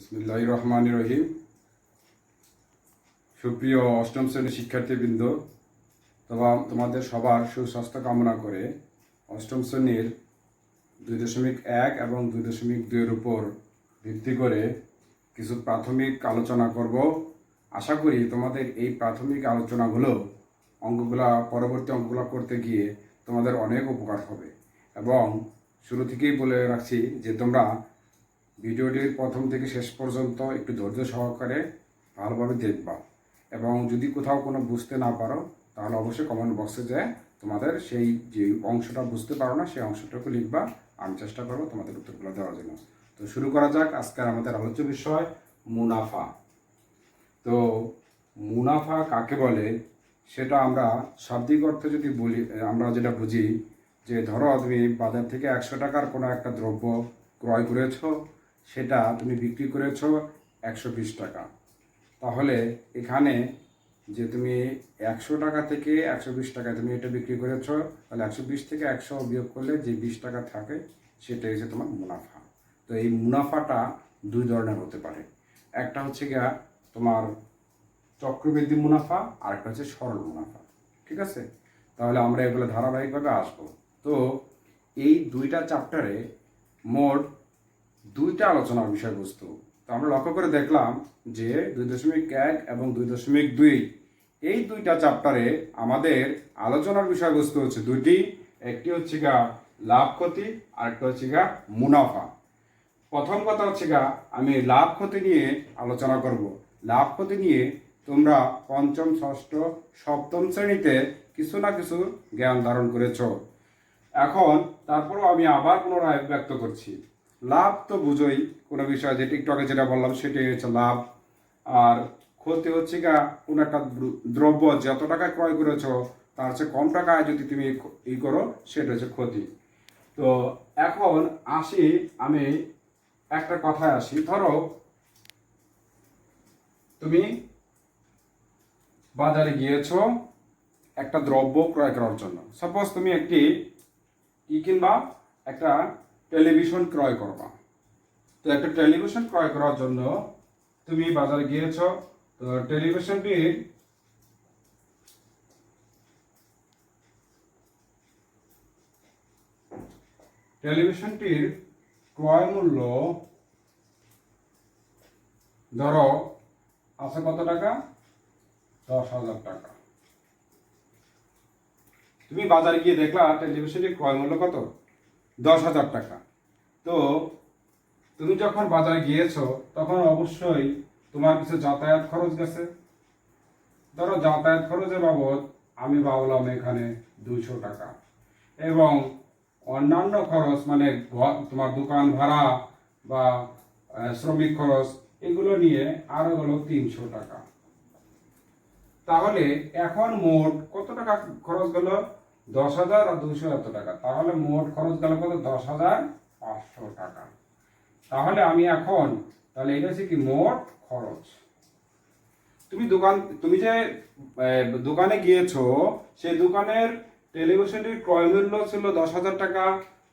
বিসমিল্লাহির রহমানির রহিম। সুপ্রিয় অষ্টম শ্রেণীর শিক্ষার্থীবৃন্দ, তোমাদের সবার সুস্বাস্থ্য কামনা করে অষ্টম শ্রেণীর 2.1 এবং 2.2-এর উপর ভিত্তি করে কিছু প্রাথমিক আলোচনা করব। আশা করি তোমাদের এই প্রাথমিক আলোচনাগুলো পরবর্তী অঙ্কগুলো করতে গিয়ে তোমাদের অনেক উপকার হবে। এবং শুরু থেকেই বলে রাখছি যে তোমরা ভিডিওটির প্রথম থেকে শেষ পর্যন্ত একটু ধৈর্য সহকারে ভালোভাবে দেখবা, এবং যদি কোথাও কোনো বুঝতে না পারো তাহলে অবশ্যই কমেন্ট বক্সে যে তোমাদের সেই যে অংশটা বুঝতে পারো না সেই অংশটাকে লিখবা। আমি চেষ্টা করবো তোমাদের উত্তরগুলো দেওয়ার জন্য। তো শুরু করা যাক আজকের আমাদের আলোচ্য বিষয় মুনাফা। তো মুনাফা কাকে বলে সেটা আমরা শাব্দিক অর্থে যদি বলি, আমরা যেটা বুঝি যে ধরো তুমি বাজার থেকে 100 টাকার কোনো একটা দ্রব্য ক্রয় করেছো, সেটা তুমি বিক্রি করেছো 120 টাকা। তাহলে এখানে যে তুমি 100 টাকা থেকে 120 টাকা তুমি এটা বিক্রি করেছো, তাহলে 120 থেকে 100 বিয়োগ করলে যে 20 টাকা থাকে সেটাই হচ্ছে তোমার মুনাফা। তো এই মুনাফাটা দুই ধরনের হতে পারে। একটা হচ্ছে গিয়া তোমার চক্রবৃদ্ধি মুনাফা, আর একটা হচ্ছে সরল মুনাফা। ঠিক আছে, তাহলে আমরা এগুলো ধারাবাহিকভাবে আসবো। তো এই দুইটা চ্যাপ্টারে মোট দুইটা আলোচনার বিষয়বস্তু। তো আমরা লক্ষ্য করে দেখলাম যে 2.1 এবং 2.2 এই দুইটা চ্যাপ্টারে আমাদের আলোচনার বিষয়বস্তু হচ্ছে দুইটি। একটি হচ্ছে গা লাভ ক্ষতি, আর একটা হচ্ছে গা মুনাফা। প্রথম কথা হচ্ছে গা আমি লাভ ক্ষতি নিয়ে আলোচনা করব। লাভ ক্ষতি নিয়ে তোমরা পঞ্চম, ষষ্ঠ, সপ্তম শ্রেণীতে কিছু না কিছু জ্ঞান ধারণ করেছ। এখন তারপরও আমি আবার পুনরায় ব্যক্ত করছি। লাভ তো বুঝোই, কোনো বিষয় যেটা একটু আগে যেটা বললাম সেটাই হচ্ছে লাভ। আর ক্ষতি হচ্ছে গা কোনো একটা দ্রব্য যত টাকায় ক্রয় করেছ তার চেয়ে কম টাকায় যদি তুমি করো সেটা হচ্ছে ক্ষতি। তো এখন আসি, আমি একটা কথায় আসি। ধরো তুমি বাজারে গিয়েছো একটা দ্রব্য ক্রয় করার জন্য। সাপোজ তুমি একটি কিংবা একটা টেলিভিশন ক্রয় করবা। তো একটা টেলিভিশন ক্রয় করার জন্য তুমি বাজারে গিয়েছো। তো টেলিভিশনটির ক্রয় মূল্য ধরো আছে কত টাকা? 10,000 টাকা। তুমি বাজারে গিয়ে দেখলা টেলিভিশনটির ক্রয় মূল্য কত? 10,000 টাকা। তো তুমি যখন বাজারে গিয়েছো তখন অবশ্যই তোমার কিছু যাতায়াত খরচ গেছে। ধরো যাতায়াত খরচের বাবদ আমি ভাবলাম এখানে 200 টাকা, এবং অন্যান্য খরচ মানে তোমার দোকান ভাড়া বা শ্রমিক খরচ এগুলো নিয়ে আরো হলো 300 টাকা। তাহলে এখন মোট কত টাকা খরচ গেল? 10,000 আর 200 এত টাকা। তাহলে মোট খরচ গেল কত? 10,500 টাকা। তাহলে আমি এখন তাহলে এটা হচ্ছে কি মোট খরচ। তুমি যে দোকানে গিয়েছো, সেই দোকানের টেলিভিশনটির ক্রয় মূল্য ছিল 10,000 টাকা।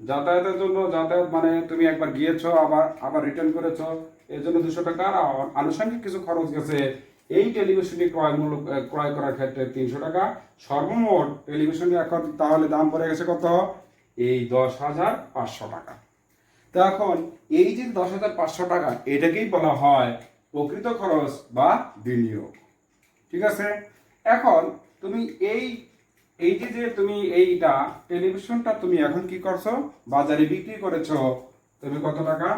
যাতায়াতের জন্য মানে তুমি একবার গিয়েছো আবার রিটার্ন করেছো, এর জন্য 200 টাকা। আর আনুষঙ্গিক কিছু খরচ গেছে এই টেলিভিশনটি ক্রয় করার ক্ষেত্রে 300 টাকা। সর্বমোট টেলিভিশনটি এখন তাহলে দাম পড়ে গেছে কত? এই 10,500 টাকা। তো এখন এই যে 10,500 টাকা, এটাকেই বলা হয় প্রকৃত খরচ বা বিনিয়োগ। ঠিক আছে, এখন তুমি এই যে তুমি এইটা টেলিভিশনটা তুমি এখন কি করছো? বাজারে বিক্রি করেছো। তুমি কত টাকা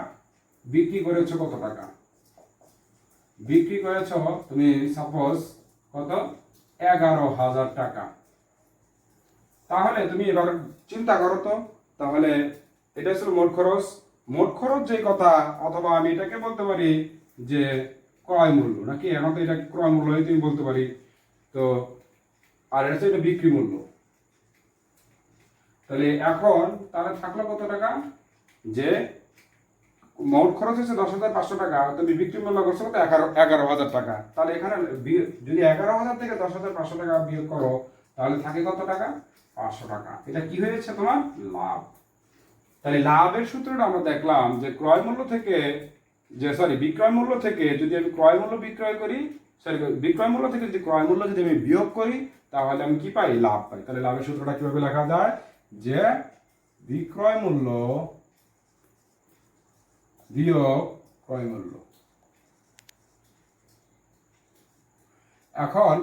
বিক্রি করেছো? কত টাকা বিক্রি করেছো? তুমি সাপোজ কত? 11,000 টাকা। তাহলে তুমি এবার চিন্তা করো তো, তাহলে এটা ছিল মোট খরচ। মোট খরচ যে কথা, অথবা আমি এটাকে বলতে পারি যে ক্রয় মূল্য, নাকি? এখন তো এটা ক্রয় মূল্য তুমি বলতে পারি। তো আর এটা হচ্ছে এটা বিক্রি মূল্য। তাহলে এখন তাহলে থাকলো কত টাকা? যে মোট খরচ হচ্ছে 10,500 টাকা, তুমি বিক্রি মূল্য করছো কত? 11,000 টাকা। তাহলে এখানে যদি 11,000 থেকে 10,500 টাকা বিয়োগ করো তাহলে থাকে কত টাকা? 500 টাকা। এটা কি হয়েছে? তোমার লাভ। তাহলে লাভের সূত্রটা আমরা দেখলাম যে ক্রয় মূল্য থেকে যে সরি বিক্রয় মূল্য থেকে যদি আমি ক্রয় মূল্য বিক্রয় করি, সরি বিক্রয় মূল্য থেকে যদি ক্রয় মূল্য যদি আমি বিয়োগ করি, তাহলে আমি কি পাই? লাভ পাই। তাহলে লাভের সূত্রটা কিভাবে লেখা যায়? যে বিক্রয় মূল্য বিয়োগ ক্রয় মূল্য। এখন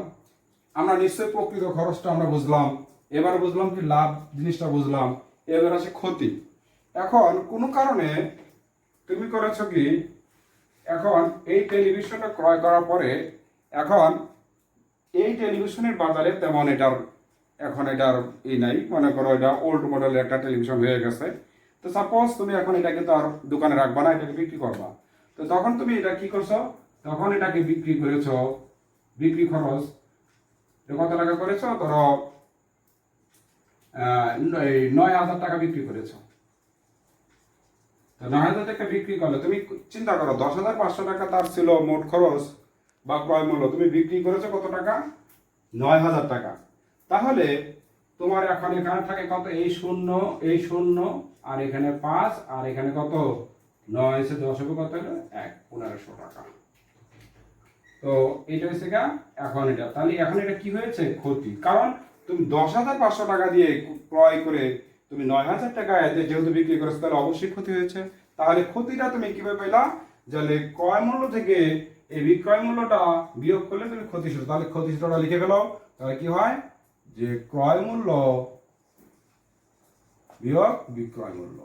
আমরা নিশ্চয়ই প্রকৃত খরচটা আমরা বুঝলাম, এবার বুঝলাম কি লাভ জিনিসটা বুঝলাম, এবার আসে ক্ষতি। এখন কোনো কারণে তুমি করেছো কি, এখন এই টেলিভিশনটা ক্রয় করার পরে এখন এই টেলিভিশনের বাজারে তেমন এটার নাই, মনে করো এটা ওল্ড মডেলের একটা টেলিভিশন হয়ে গেছে। তো সাপোজ তুমি এখন এটাকে তো আর দোকানে রাখবা না, এটাকে বিক্রি করবা। তো তখন তুমি এটা কি করছো? তখন এটাকে বিক্রি করেছো, বিক্রি খরচ কত টাকা করেছো? ধরো 9,000 টাকা বিক্রি করেছো। তো 9,000 টাকা বিক্রি করলে তুমি চিন্তা করো 10,500 টাকা তার ছিল মোট খরচ বা ক্রয় মূল্য, তুমি বিক্রি করেছো কত টাকা? 9,000 টাকা। তাহলে তোমার এখন এখানে থাকে কত? এই শূন্য, এই শূন্য, আর এখানে 5, আর এখানে কত? 9 এসে 10 হবে কত হলো? 1,500 টাকা। তো এটা হচ্ছে গা এখন এটা, তাহলে এখন এটা কি হয়েছে? ক্ষতি। কারণ তুমি 10,500 টাকা দিয়ে ক্রয় করে তুমি 9,000 টাকায় যেহেতু বিক্রি করেছো, তাহলে অবশ্যই ক্ষতি হয়েছে। তাহলে ক্ষতিটা তুমি কিভাবে পেলা? তাহলে ক্রয় মূল্য থেকে এই বিক্রয় মূল্যটা বিয়োগ করলে তুমি ক্ষতি সূত্র, তাহলে ক্ষতি সূত্রটা লিখে ফেলো। তাহলে কি হয়? যে ক্রয় মূল্য বিয়োগ বিক্রয় মূল্য,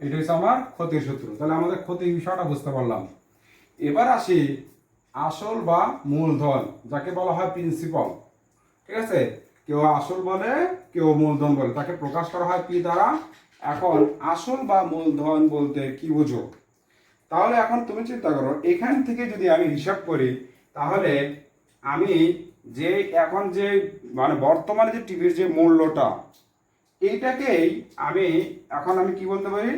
এটা হচ্ছে আমার ক্ষতির সূত্র। তাহলে আমাদের ক্ষতির বিষয়টা বুঝতে পারলাম। এবার আসি আসল বা মূলধন, যাকে বলা হয় প্রিন্সিপাল। ঠিক আছে, কেউ আসল বলে, কেউ মূলধন বলে, তাকে প্রকাশ করা হয় পি দ্বারা। এখন আসল বা মূলধন বলতে কি বুঝো? তাহলে এখন তুমি চিন্তা করো, এখান থেকে যদি আমি হিসাব করি, তাহলে আমি যে এখন যে মানে বর্তমানে যে টিভির যে মূল্যটা, এইটাকেই আমি এখন আমি কি বলতে পারি?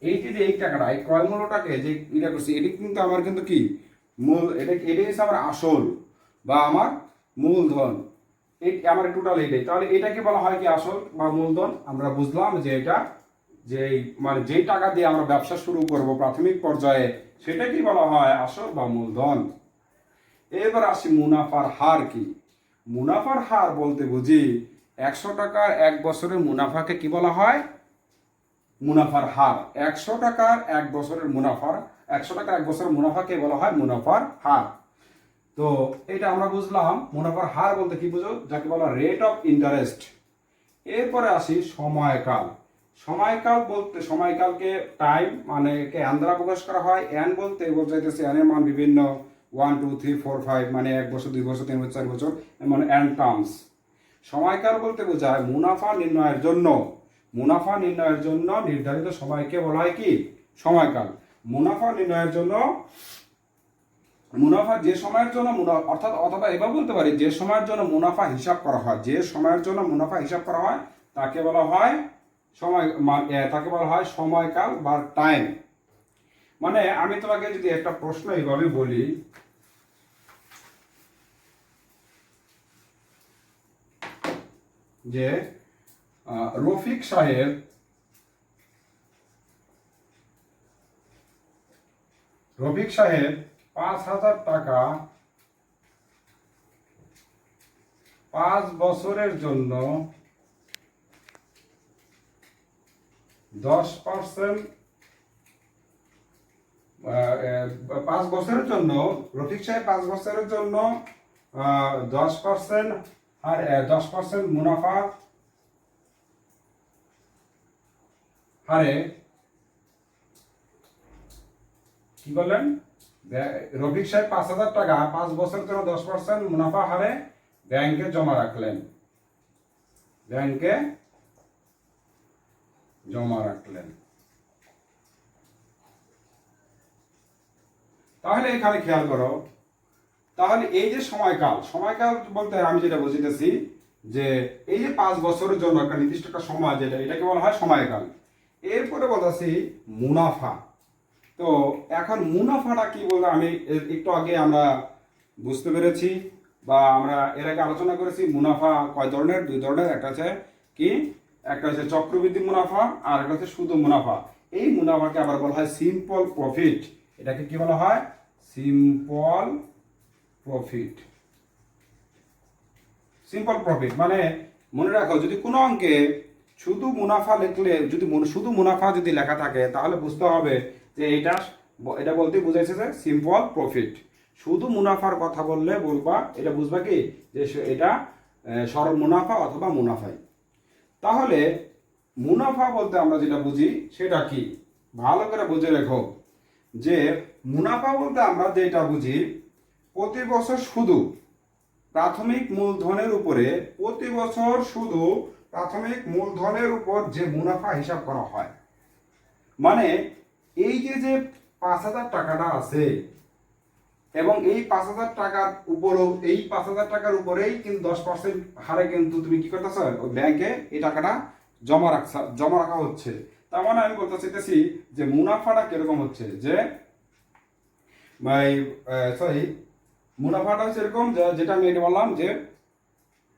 এইটি যে এই টাকাটা, এই ক্রয় মূল্যটাকে যে এটা করছি, এটি কিন্তু আমার কিন্তু কি মূল, এটাই হচ্ছে আমার আসল বা আমার মূলধন। এই আমার টোটাল এইটাই। তাহলে এটাকে বলা হয় কি আসল বা মূলধন। আমরা বুঝলাম যে এটা যে মানে যেই টাকা দিয়ে আমরা ব্যবসা শুরু করব প্রাথমিক পর্যায়ে, সেটাকেই বলা হয় আসল বা মূলধন। এবার আসি মুনাফার হার কি। মুনাফার হার বলতে বুঝি 100 টাকার 1 বছরের মুনাফাকে কি বলা হয়? মুনাফার হার। 100 টাকার 1 বছরের মুনাফার, 100 টাকার 1 বছরের মুনাফাকে বলা হয় মুনাফার হার। তো এটা আমরা বুঝলাম মুনাফার হার বলতে কি বুঝো, যাকে বলা রেট অফ ইন্টারেস্ট। এরপরে আসি সময়কাল। সময়কাল বলতে সময়কালকে টাইম মানে কে এন দ্বারা প্রকাশ করা হয়। এন বলতে বোঝাইতেছে এন এর মান বিভিন্ন 1 2 3 4 5 মানে 1 বছর 2 বছর 3 বছর 4 বছর, মানে এন টার্মস। সময়কাল বলতে বোঝায় মুনাফা নির্ণয়ের জন্য, মুনাফা নির্ণয়ের জন্য নির্ধারিত সময়কে বলা হয় কি সময়কাল। মুনাফা নির্ণয়ের জন্য, মুনাফা যে সময়ের জন্য অর্থাৎ অথবা এবার বলতে পারি যে সময়ের জন্য মুনাফা হিসাব করা হয়, যে সময়ের জন্য মুনাফা হিসাব করা হয় তাকে বলা হয় সময়, তাকে বলা হয় সময়কাল বা টাইম। মানে আমি তোমাকে যদি একটা প্রশ্ন এইভাবে বলি যে রফিক সাহেব 5,000 টাকা 5 বছরের জন্য 10%, 5 বছরের জন্য রফিক সাহেব 5 বছরের জন্য 10% আর 10% মুনাফা হারে কি বললেন? রফিক সাহেব 5,000 টাকা 5 বছরের জন্য 10% মুনাফা হারে ব্যাংকে জমা রাখলেন, ব্যাংকে জমা রাখলেন। তাহলে এখানে খেয়াল করো, তাহলে এই যে সময়কাল, সময়কাল বলতে আমি যেটা বুঝিতেছি যে এই যে 5 বছরের জন্য একটা নির্দিষ্ট একটা সময়, যেটা এটাকে বলা হয় সময়কাল। এরপরে বলতেছি মুনাফা। তো এখন মুনাফাটা কি বলতে আমি একটু আগে আমরা বুঝতে পেরেছি বা আমরা এর আগে আলোচনা করেছি। মুনাফা কয় ধরনের? 2 ধরনের। একটা হচ্ছে কি, একটা হচ্ছে চক্রবৃদ্ধি মুনাফা আর একটা হচ্ছে শুধু মুনাফা। এই মুনাফাকে আবার বলা হয় সিম্পল প্রফিট। এটাকে কি বলা হয়? Simple profit. সিম্পল প্রফিট মানে মনে রাখো, যদি কোনো অঙ্কে শুধু মুনাফা লিখলে, যদি শুধু মুনাফা যদি লেখা থাকে, তাহলে বুঝতে হবে যে এটা বলতে বুঝাইছে যে সিম্পল প্রফিট। শুধু মুনাফার কথা বললে বলবা, এটা বুঝবা কি যে এটা সরল মুনাফা অথবা মুনাফাই। তাহলে মুনাফা বলতে আমরা যেটা বুঝি সেটা কি, ভালো করে বুঝে রেখো যে মুনাফা বলতে আমরা যেটা বুঝি, প্রতি বছর শুধু প্রাথমিক মূলধনের উপরে, প্রতি বছর শুধু প্রাথমিক মূলধনের উপর যে মুনাফা হিসাব করা হয়। মানে এই যে 5,000 টাকাটা আছে, এবং এই 5,000 টাকার উপরও, এই 5,000 টাকার উপরেই কিন্তু 10% হারে কিন্তু তুমি কি করতেছ, ওই ব্যাংকে এই টাকাটা জমা রাখা হচ্ছে। তার মানে আমি বলতে চাইতেছি যে মুনাফাটা কিরকম হচ্ছে, যে মুনাফাটা হচ্ছে এরকম, যেটা আমি এটা বললাম যে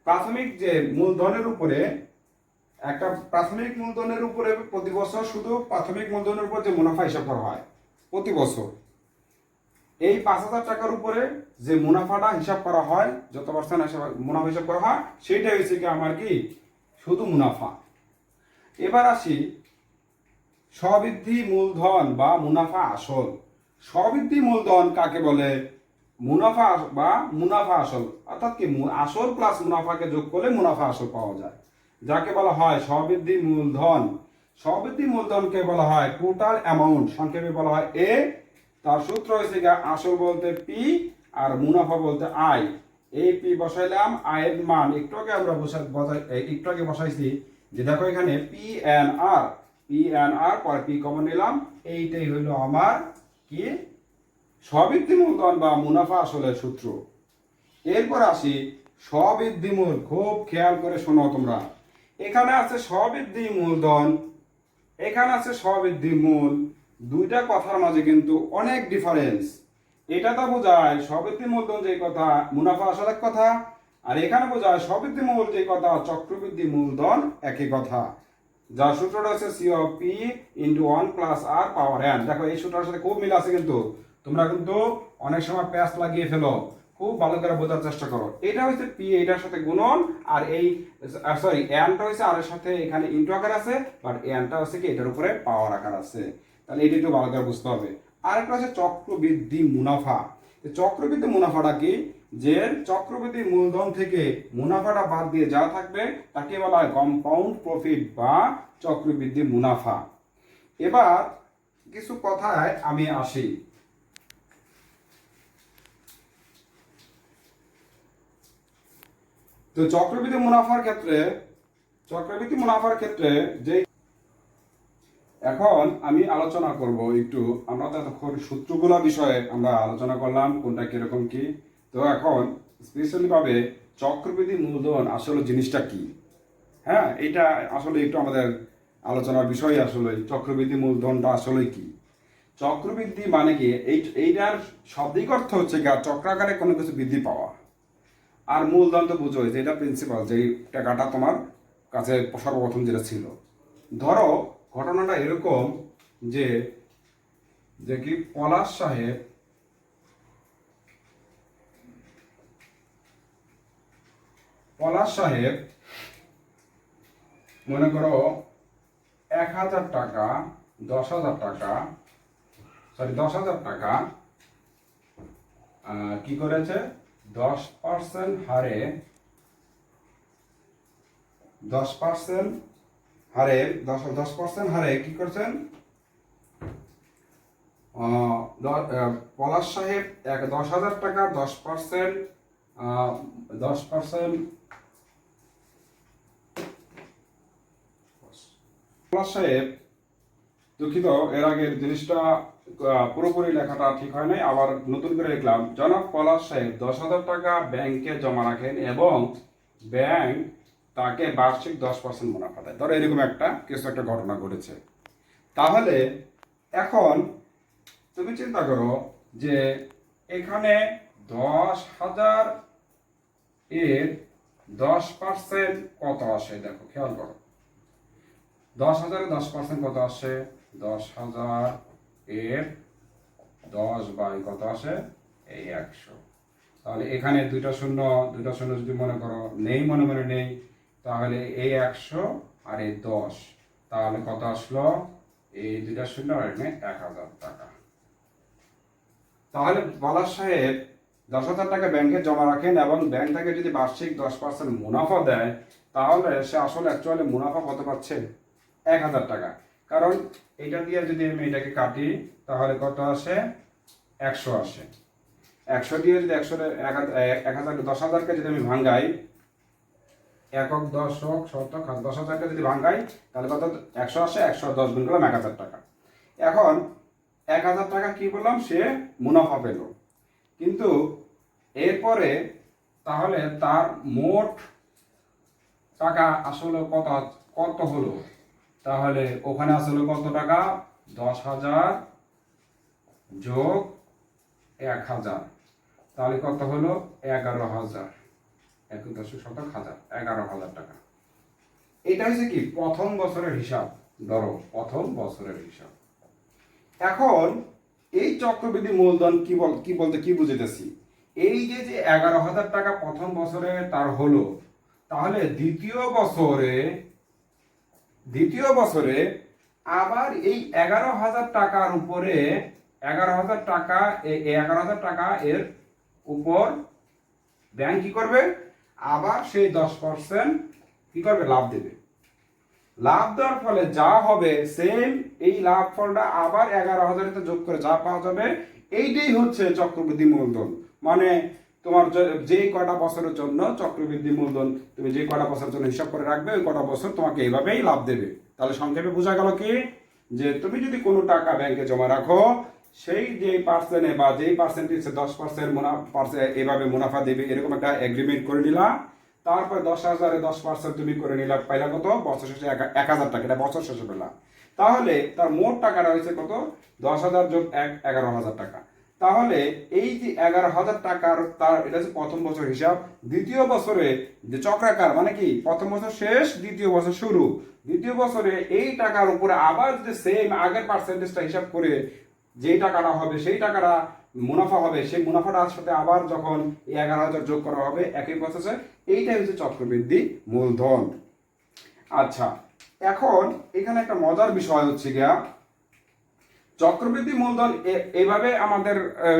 প্রাথমিক যে মূলধনের উপরে, একটা প্রাথমিক মূলধনের উপরে প্রতি বছর শুধু প্রাথমিক মূলধনের উপর যে মুনাফা হিসাব করা হয় প্রতি বছর, এই 5,000 টাকার উপরে যে মুনাফাটা হিসাব করা হয়, যত পার্সেন্ট মুনাফা হিসাব করা হয়, সেইটাই হচ্ছে কি আমার কি শুধু মুনাফা। এবার আসি স্ববৃদ্ধি মূলধন বা মুনাফা আসল। স্ববৃদ্ধি মূলধন কাকে বলে? মুনাফা বা মুনাফা আসল, অর্থাৎ কি আসল প্লাস মুনাফাকে যোগ করলে মুনাফা আসল পাওয়া যায়, যাকে বলা হয় স্ববৃদ্ধি মূলধন। স্ববৃদ্ধি মূলধনকে বলা হয় টোটাল অ্যামাউন্ট, সংক্ষেপে বলা হয় এ। তার সূত্র হচ্ছে আসল বলতে পি আর মুনাফা বলতে আই। এই পি বসাইলাম, আয়ের মান একটু আগে আমরা বসাইছি যে দেখো এখানে পি এন আর পরে পি কমন নিলাম, এইটাই হইলো আমার কি স্ববৃদ্ধি মূলধন বা মুনাফা আসলের সূত্র। এরপর আসি স্ববৃদ্ধি মূল। খুব খেয়াল করে শোনো তোমরা, এখানে আছে স্ববৃদ্ধি মূলধন, এখানে আছে স্ববৃদ্ধি মূল, দুইটা কথার মাঝে কিন্তু অনেক ডিফারেন্স। এটা তো বোঝায় স্ববৃদ্ধি মূলধন যে কথা, মুনাফা আসল এক কথা, আর এখানে বোঝায় স্ববৃদ্ধি মূল যে কথা, চক্রবৃদ্ধি মূলধন একই কথা। যার সূত্রটা হচ্ছে C of P into 1 plus R power N. দেখো এই সূত্রের সাথে খুব মিল আছে, কিন্তু তোমরা কিন্তু অনেক সময় প্যাচ লাগিয়ে ফেলো, খুব ভালো করে বোঝার চেষ্টা করো। এটা হচ্ছে পি, এটার সাথে গুণন, আর এই সরি এনটা হচ্ছে আর এর সাথে এখানে ইন্টু আকার আছে, বাট এনটা হচ্ছে কি এটার উপরে পাওয়ার আকার আছে। তাহলে এটা একটু ভালো করে বুঝতে হবে। আরেকটা হচ্ছে চক্রবৃদ্ধি মুনাফা। চক্রবৃদ্ধি মুনাফাটা কি, যে চক্রবৃদ্ধি মূলধন থেকে মুনাফাটা বাদ দিয়ে যা থাকবে তাকে বলা হয় কম্পাউন্ড প্রফিট বা চক্রবৃদ্ধি মুনাফা। এবার কিছু কথায় আমি আসি। তো চক্রবৃদ্ধি মুনাফার ক্ষেত্রে যে এখন আমি আলোচনা করব একটু, আমরা তো এতক্ষণ সূত্রগুলো বিষয়ে আমরা আলোচনা করলাম কোনটা কিরকম কি। তো এখন স্পেশালি ভাবে চক্রবৃদ্ধি মূলধন আসলে জিনিসটা কি, হ্যাঁ এটা আসলে একটু আমাদের আলোচনার বিষয়। আসলে চক্রবৃদ্ধি মূলধনটা আসলে কি? চক্রবৃদ্ধি মানে কি, এইটার শাব্দিক অর্থ হচ্ছে চক্রাকারে কোনো কিছু বৃদ্ধি পাওয়া, আর মূলধন তো বুঝো যে এটা প্রিন্সিপাল, যে টাকাটা তোমার কাছে সর্বপ্রথম যেটা ছিল। ধরো ঘটনাটা এরকম যে কি পলাশ সাহেব মনে করো 1,000 টাকা 10,000 টাকা কি করেছে 10% হারে 10% হারে কি করছেন, পলাশ সাহেব 10,000 টাকা 10% পলাশ সাহেব, দুঃখিত এর আগের জিনিসটা পুরোপুরি লেখাটা ঠিক হয় নাই, আবার নতুন করে লিখলাম। জনাব পলাশ সাহেব 10,000 টাকা ব্যাংকে জমা রাখেন এবং ব্যাংক তাকে বার্ষিক 10% মুনাফা দেয়। ধরো এরকম কিছু একটা ঘটনা ঘটেছে। তাহলে এখন তুমি চিন্তা করো যে এখানে 10,000 এর 10% কত আসে, দেখো খেয়াল করো 10,000 এর 10% কত আসে 10,000 এর 10 বাই কত আসে এই 100। তাহলে এখানে দুইটা শূন্য যদি মনে করো নেই, মনে মনে নেই, তাহলে এই 100 আর এই 10, তাহলে কত আসলো এই দুইটা শূন্য আর এখানে 1,000 টাকা। তাহলে পলাশ সাহেব 10,000 টাকা ব্যাংকে জমা রাখেন এবং ব্যাংক থেকে যদি বার্ষিক 10% মুনাফা দেয়, তাহলে সে আসলে অ্যাকচুয়ালি মুনাফা কত পাচ্ছে 1,000 টাকা। কারণ এটা দিয়ে যদি আমি এটাকে কাটি তাহলে কত আসে 100 আসে। 100 দিয়ে যদি 10,000কে যদি আমি ভাঙ্গাই, একক দশক শতক 10,000কে যদি ভাঙ্গাই তাহলে কত 100 আসে। 110 গুণ করলাম 1,000 টাকা। এখন 1,000 টাকা কি বললাম সে মুনাফা পেল, কিন্তু এরপরে তাহলে তার মোট টাকা আসলে কত হলো, তাহলে ওখানে আসলে কত টাকা 10,000 যোগ 1,000, তাহলে কত হলো 11,000, 11,000 টাকা। এটা হচ্ছে কি প্রথম বছরের হিসাব, ধরো প্রথম বছরের হিসাব। এখন এই চক্রবৃদ্ধি মূলধন কি বলতে কি বুঝাইতেছি, এই যে 11,000 টাকা প্রথম বছরে তার হলো, তাহলে দ্বিতীয় বছরে আবার এই 11,000 টাকার উপরে 11,000 টাকা, এই 11,000 টাকা এর উপর ব্যাংক কি করবে, আবার সেই 10% কি করবে লাভ দেবে। লাভ দেওয়ার ফলে যা হবে সেম এই লাভ ফলটা আবার 11,000 যোগ করে যা পাওয়া যাবে, এইটাই হচ্ছে চক্রবৃদ্ধি মূলধন। মানে তোমার যে কটা বছরের জন্য চক্রবৃদ্ধি মূলধন তুমি যে কটা বছরের জন্য হিসাব করে রাখবে, ওই কটা বছর তোমাকে এইভাবেই লাভ দেবে। তাহলে সংক্ষেপে বোঝা গেল কি, যে তুমি যদি কোনো টাকা ব্যাংকে জমা রাখো, সেই যে পার্সেন্টে বা যেই পার্সেন্টেজে 10% এইভাবে মুনাফা দেবে, এরকম একটা এগ্রিমেন্ট করে নিলা। তারপর 10,000-এ 10% তুমি করে নিলা, পাইলা কত বছর শেষে 1,000 টাকা, এটা বছর শেষে পেলা। তাহলে তার মোট টাকাটা হয়েছে কত 10,000 যোগ 1 11,000 টাকা। তাহলে এই যে 11,000 টাকার তার এটা হচ্ছে প্রথম বছর হিসাব। দ্বিতীয় বছরে যে চক্রাকার মানে কি প্রথম বছর শেষ দ্বিতীয় বছর শুরু, দ্বিতীয় বছরে এই টাকার উপরে আবার যে সেম আগের পার্সেন্টেজটা হিসাব করে যেই টাকাটা হবে সেই টাকাটা মুনাফা হবে, সেই মুনাফাটার সাথে আবার যখন এই 11,000 যোগ করা হবে একই প্রসেসে, এইটাই হচ্ছে চক্রবৃদ্ধি মূলধন। আচ্ছা, এখন এখানে একটা মজার বিষয় হচ্ছে গিয়া, চক্রবৃদ্ধি মূলধন এইভাবে আমাদের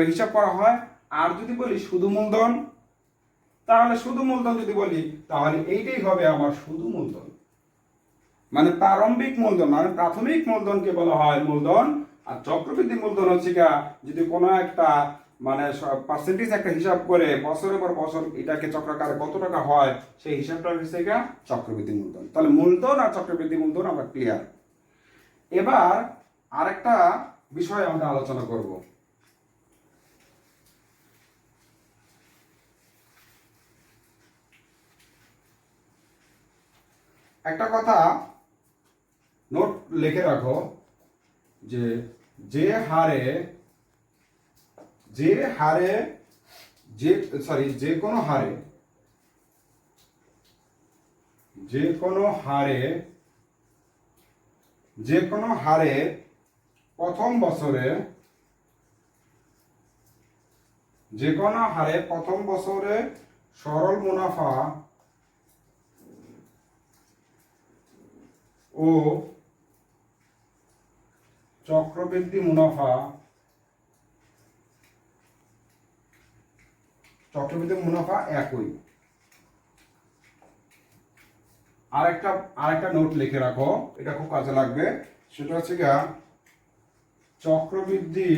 হিসাব করা হয়। আর যদি বলি শুধু মূলধন, তাহলে শুধু মূলধন যদি বলি তাহলে এইটাই হবে আমার শুধু মূলধন। মানে প্রারম্ভিক মূলধন মানে প্রাথমিক মূলধনকে বলা হয় মূলধন। আর চক্রবৃদ্ধি মূলধন হচ্ছে গিয়া যদি কোনো একটা মানে পার্সেন্টেজ একটা হিসাব করে বছরের পর বছর এটাকে চক্রাকারে কত টাকা হয় সেই হিসাবটা হচ্ছে গিয়া চক্রবৃদ্ধি মূলধন। তাহলে মূলধন আর চক্রবৃদ্ধি মূলধন আমরা ক্লিয়ার। এবার আরেকটা বিষয় আমরা আলোচনা করব। একটা কথা নোট লিখে রাখো, যে যে হারে প্রথম বছরে সরল মুনাফা ও চক্রবৃদ্ধি মুনাফা একই। আরেকটা নোট লিখে রাখো, এটা খুব কাজে লাগবে। সেটা হচ্ছে গিয়া চক্রবৃদ্ধি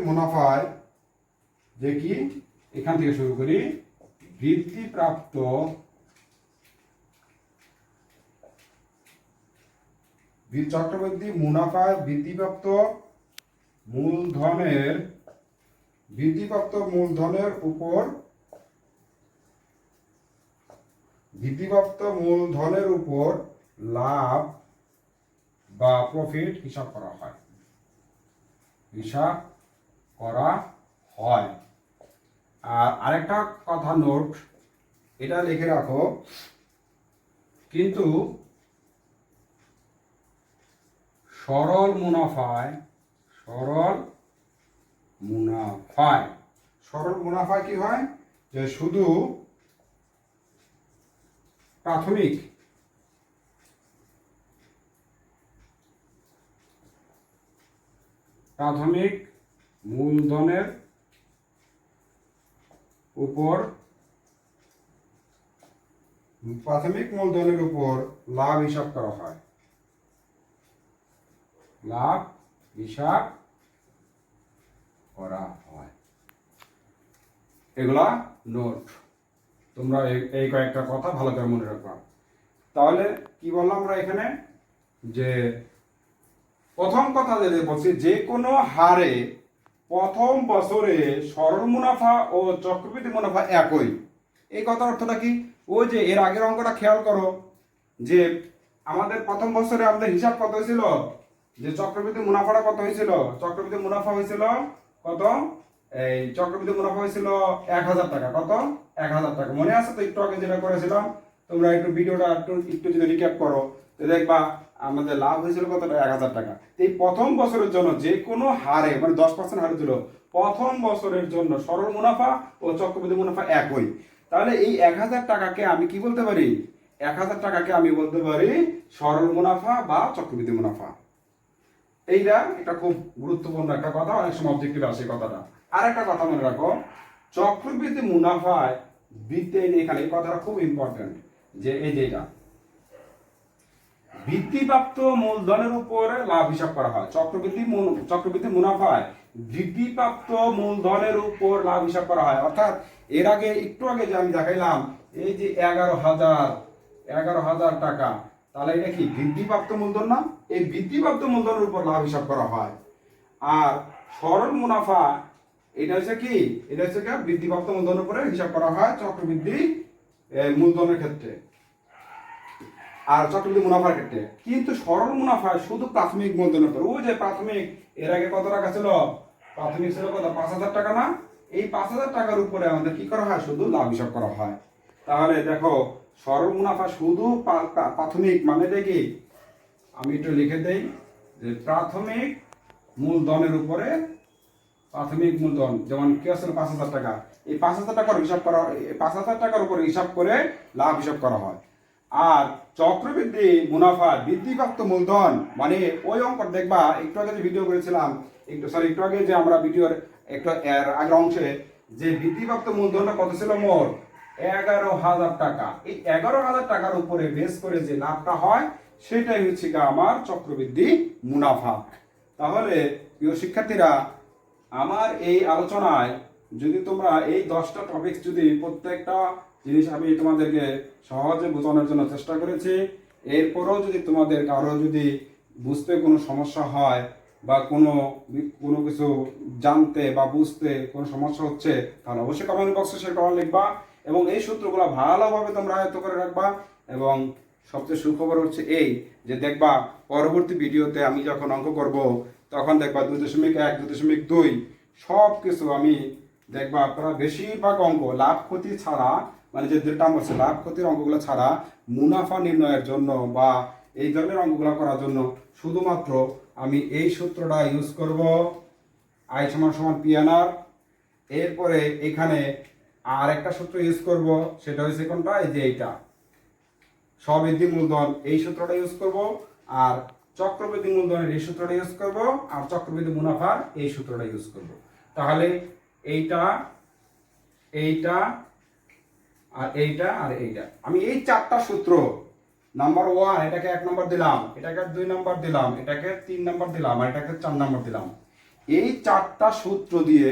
মুনাফায় যে কি এখান থেকে শুরু করি, বৃদ্ধিপ্রাপ্ত চক্রবৃদ্ধি মুনাফায় বৃদ্ধিপ্রাপ্ত মূলধনের উপর লাভ বা প্রফিট হিসাব করা হয়। আর আরেকটা কথা নোট, এটা লিখে রাখো, কিন্তু সরল মুনাফায় কি হয়, যে শুধু প্রাথমিক মূলধনের উপর লাভ হিসাব করা হয়। এগুলা নোট, তোমরা এই কয়েকটা কথা ভালো করে মনে রাখবা। তাহলে কি বললাম আমরা এখানে, যে প্রথম কথা যেটা বলছি, যে কোনো হারে প্রথম বছরে সরল মুনাফা ও চক্রবৃদ্ধি মুনাফা একই। এই কথার অর্থটা কি, ওই যে এর আগের অঙ্কটা খেয়াল করো, যে আমাদের প্রথম বছরে আমাদের হিসাব কত হয়েছিল, যে চক্রবৃদ্ধি মুনাফাটা কত হয়েছিল, চক্রবৃদ্ধি মুনাফা হয়েছিল কত, এই চক্রবৃদ্ধি মুনাফা হয়েছিল 1000 টাকা। কত? 1000 টাকা। মনে আছে তো একটু আগে যেটা করেছিলাম? তোমরা একটু ভিডিওটা একটু যদি রিক্যাপ করো তো দেখবা আমাদের লাভ হয়েছিল কত, 1000 টাকা। এই প্রথম বছরের জন্য যে কোনো হারে, মানে 10% হারে ছিল, প্রথম বছরের জন্য সরল মুনাফা ও চক্রবৃদ্ধি মুনাফা একই। তাহলে এই 1000 টাকাকে আমি কি বলতে পারি, 1000 টাকাকে আমি বলতে পারি সরল মুনাফা বা চক্রবৃদ্ধি মুনাফা। এইটা একটা খুব গুরুত্বপূর্ণ একটা কথা, অনেক সময় অবজেক্টিভ আসে কথাটা। আর একটা কথা মনে রাখো, চক্রবৃদ্ধি মুনাফায় এখানে এই কথাটা খুব ইম্পর্টেন্ট, যে এই যে এটা বৃদ্ধিপ্রাপ্ত মূলধনের উপরে লাভ হিসাব করা হয়। চক্রবৃদ্ধি মুনাফায় বৃদ্ধিপ্রাপ্ত মূলধনের উপর লাভ হিসাব করা হয়। অর্থাৎ এর আগে একটু আগে যে আমি দেখাইলাম, এই যে 11,000 টাকা, তাহলে এটা কি বৃদ্ধিপ্রাপ্ত মূলধন না? এই বৃদ্ধিপ্রাপ্ত মূলধনের উপর লাভ হিসাব করা হয়। আর সরল মুনাফা এটা হচ্ছে কি, এটা হচ্ছে কি বৃদ্ধিপ্রাপ্ত মূলধনের উপরে হিসাব করা হয় চক্রবৃদ্ধি মূলধনের ক্ষেত্রে আর চক্রবৃদ্ধি মুনাফার ক্ষেত্রে। কিন্তু সরল মুনাফা শুধু প্রাথমিক মূলধনের উপর। ওই যে প্রাথমিক এর আগে কত টাকা ছিল, প্রাথমিক ছিল কত, 5000 টাকা না? এই 5000 টাকার উপরে আমাদের কি করা হয়, শুধু লাভ হিসাব করা হয়। তাহলে দেখো সরল মুনাফা শুধু প্রাথমিক, মানে দেখি আমি একটু লিখে দেই, যে প্রাথমিক মূলধনের উপরে, প্রাথমিক মূলধন যেমন কি আসলে 5000 টাকা, এই 5000 টাকার হিসাব করা, 5000 টাকার উপরে হিসাব করে লাভ হিসাব করা হয়। আর চক্রবৃদ্ধি মুনাফা বৃদ্ধিপ্রাপ্ত মূলধন, মানে ওই অঙ্ক দেখবা একটু আগে যে ভিডিও করেছিলাম, একটু আগে যে আমরা ভিডিওর একটু এর আগের অংশে, যে বৃদ্ধিপ্রাপ্ত মূলধনটা কত ছিল মোট 11,000 টাকা। এই 11,000 টাকার উপরে বেস করে যে লাভটা হয় সেটাই হচ্ছে আমার চক্রবৃদ্ধি মুনাফা। তাহলে প্রিয় শিক্ষার্থীরা, আমার এই আলোচনায় যদি তোমরা এই 10টা টপিকস, যদি প্রত্যেকটা জিনিস আমি তোমাদেরকে সহজে বোঝানোর জন্য চেষ্টা করেছি, এরপরও যদি তোমাদের কারো যদি বুঝতে কোনো সমস্যা হয় বা কোনো কিছু জানতে বা বুঝতে কোনো সমস্যা হচ্ছে, তাহলে অবশ্যই কমেন্ট বক্সে সেটা লিখবা এবং এই সূত্রগুলো ভালোভাবে তোমরা আয়ত্ত করে রাখবা। এবং সবচেয়ে সুখবর হচ্ছে এই, যে দেখবা পরবর্তী ভিডিওতে আমি যখন অঙ্ক করব তখন দেখবা 2.1, 2.2 সব কিছু আমি দেখবা আপনারা বেশিরভাগ অঙ্ক লাভ ক্ষতি ছাড়া, মানে যে দুটা আছে লাভ ক্ষতির অঙ্কগুলো ছাড়া, মুনাফা নির্ণয়ের জন্য বা এই ধরনের অঙ্কগুলো করার জন্য শুধুমাত্র আমি এই সূত্রটা ইউজ করব, আই সমান সমান পিএনআর। এরপরে এখানে আর একটা সূত্র ইউজ করব, সেটা হচ্ছে কোনটা, এই যে এইটা স্ববৃদ্ধি মূলধন, এই সূত্রটা ইউজ করব। আর চক্রবৃদ্ধি মূলধনের এই সূত্রটা ইউজ করব, আর চক্রবৃদ্ধি মুনাফার এই সূত্রটা ইউজ করব। তাহলে এইটা, এইটা আর এইটা আর এইটা, আমি এই 4টা সূত্র, নাম্বার 1 এটাকে 1 নম্বর দিলাম, এটাকে 2 নম্বর দিলাম, এটাকে 3 নম্বর দিলাম, আর এটাকে 4 নম্বর দিলাম। এই 4টা সূত্র দিয়ে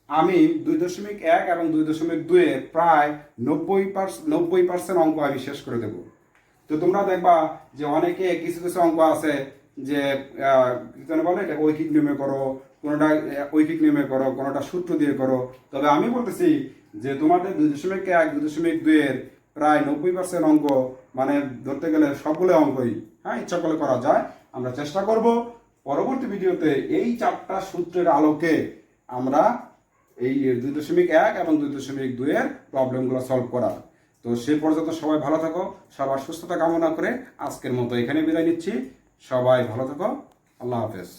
আমি 2.1 এবং 2.2 এর প্রায় 90% অঙ্ক আমি শেষ করে দেব। তো তোমরা দেখবা যে অনেকে কিছু কিছু অঙ্ক আছে যে বলে এটা ঐকিক নিয়মে করো, কোনোটা ঐকিক নিয়মে করো, কোনোটা সূত্র দিয়ে করো। তবে আমি বলতেছি যে তোমাদের 2.1, 2.2 এর প্রায় 90% অঙ্ক, মানে ধরতে গেলে সবগুলো অঙ্কই ইচ্ছা করলে করা যায়। আমরা চেষ্টা করব পরবর্তী ভিডিওতে এই 4টা সূত্রের আলোকে আমরা এই 2.1 এবং 2.2 এর প্রবলেমগুলো সলভ করার। তো সেই পর্যন্ত সবাই ভালো থাকো, সবার সুস্থতা কামনা করে আজকের মতো এখানে বিদায় নিচ্ছি। সবাই ভালো থাকো, আল্লাহ হাফেজ।